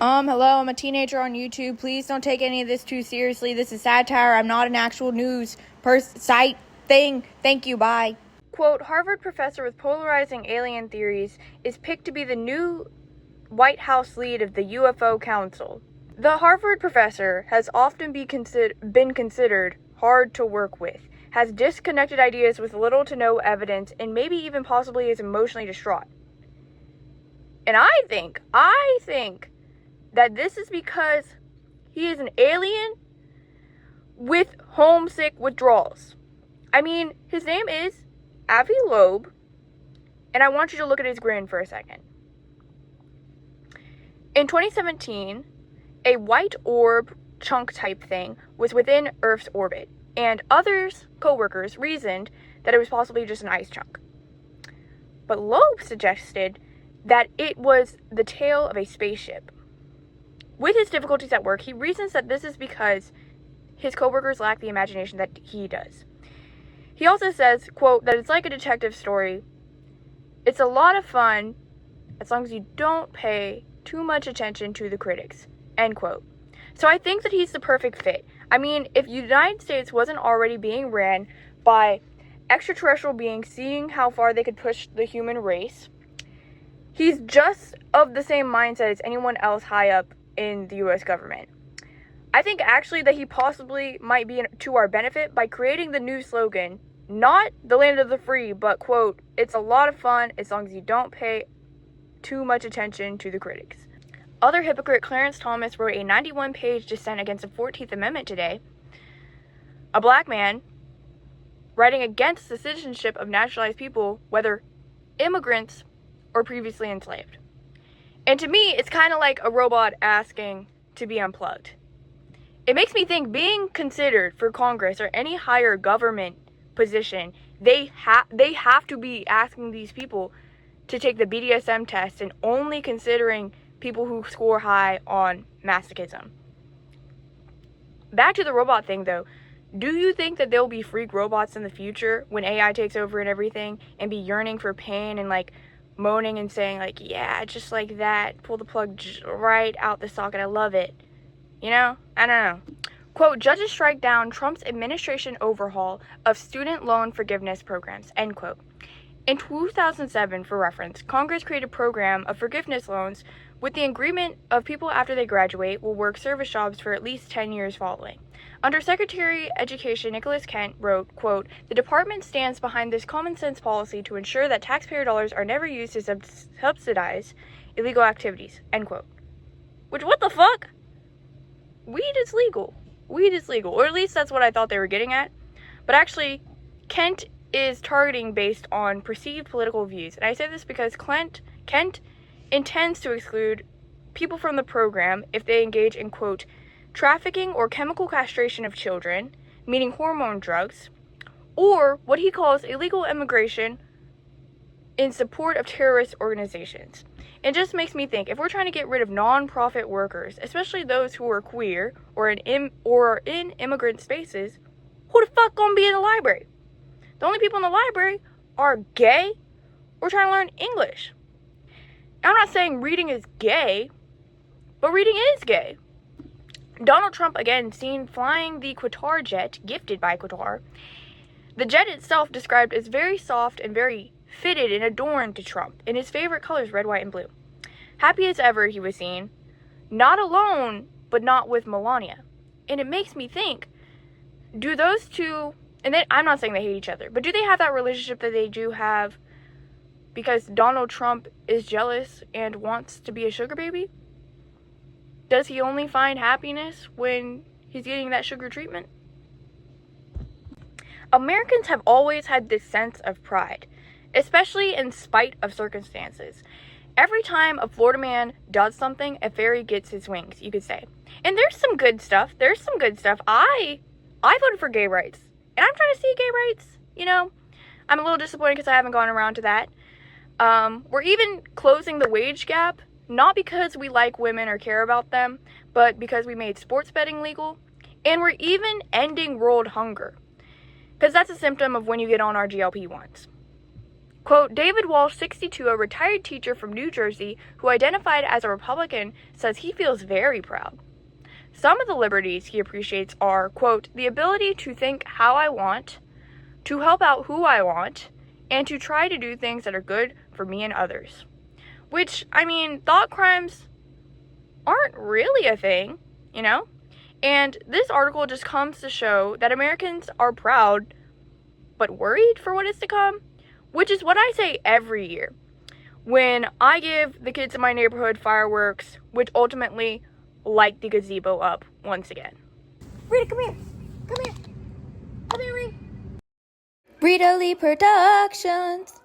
Hello, I'm a teenager on YouTube. Please don't take any of this too seriously. This is satire. I'm not an actual news site thing. Thank you, bye. Quote, Harvard professor with polarizing alien theories is picked to be the new White House lead of the UFO Council. The Harvard professor has often been considered hard to work with, has disconnected ideas with little to no evidence, and maybe even possibly is emotionally distraught. And I think that this is because he is an alien with homesick withdrawals. I mean, his name is Avi Loeb, and I want you to look at his grin for a second. In 2017, a white orb chunk type thing was within Earth's orbit, and others, co-workers, reasoned that it was possibly just an ice chunk. But Loeb suggested that it was the tail of a spaceship. With his difficulties at work, he reasons that this is because his coworkers lack the imagination that he does. He also says, quote, that it's like a detective story. It's a lot of fun as long as you don't pay too much attention to the critics, end quote. So I think that he's the perfect fit. I mean, if the United States wasn't already being ran by extraterrestrial beings seeing how far they could push the human race, he's just of the same mindset as anyone else high up in the U.S. government. I think actually that he possibly might be to our benefit by creating the new slogan, not the land of the free, but, quote, it's a lot of fun as long as you don't pay too much attention to the critics. Other hypocrite Clarence Thomas wrote a 91-page dissent against the 14th Amendment today. A black man writing against the citizenship of naturalized people, whether immigrants or previously enslaved. And to me, it's kind of like a robot asking to be unplugged. It makes me think being considered for Congress or any higher government position, they have to be asking these people to take the BDSM test and only considering people who score high on masochism. Back to the robot thing, though. Do you think that there'll be freak robots in the future when AI takes over and everything and be yearning for pain and like moaning and saying like, yeah, just like that, pull the plug right out the socket, I love it, you know? I don't know. Quote, judges strike down Trump's administration overhaul of student loan forgiveness programs, end quote. In 2007, for reference, Congress created a program of forgiveness loans with the agreement of people after they graduate will work service jobs for at least 10 years following. Under Secretary of Education Nicholas Kent wrote, quote, the department stands behind this common sense policy to ensure that taxpayer dollars are never used to subsidize illegal activities, end quote. Which, what the fuck? Weed is legal. Or at least that's what I thought they were getting at. But actually, Kent is targeting based on perceived political views. And I say this because Kent intends to exclude people from the program if they engage in, quote, trafficking or chemical castration of children, meaning hormone drugs, or what he calls illegal immigration in support of terrorist organizations. It just makes me think, if we're trying to get rid of non-profit workers, especially those who are queer or in immigrant spaces, who the fuck gonna be in the library? The only people in the library are gay or trying to learn English. I'm not saying reading is gay, but reading is gay. Donald Trump, again, seen flying the Qatar jet, gifted by Qatar. The jet itself described as very soft and very fitted and adorned to Trump in his favorite colors, red, white, and blue. Happy as ever, he was seen. Not alone, but not with Melania. And it makes me think, do those two, and I'm not saying they hate each other, but do they have that relationship that they do have because Donald Trump is jealous and wants to be a sugar baby? Does he only find happiness when he's getting that sugar treatment? Americans have always had this sense of pride, especially in spite of circumstances. Every time a Florida man does something, a fairy gets his wings, you could say. And there's some good stuff. I voted for gay rights. And I'm trying to see gay rights, you know. I'm a little disappointed because I haven't gone around to that. We're even closing the wage gap, not because we like women or care about them, but because we made sports betting legal. And we're even ending world hunger, because that's a symptom of when you get on our GLP-1s. Quote, David Walsh, 62, a retired teacher from New Jersey who identified as a Republican, says he feels very proud. Some of the liberties he appreciates are, quote, the ability to think how I want, to help out who I want, and to try to do things that are good for me and others. Which, I mean, thought crimes aren't really a thing, you know? And this article just comes to show that Americans are proud but worried for what is to come, which is what I say every year when I give the kids in my neighborhood fireworks, which ultimately light the gazebo up once again. Rita, come here. Come here. Come here, Rita. Rita Lee Productions.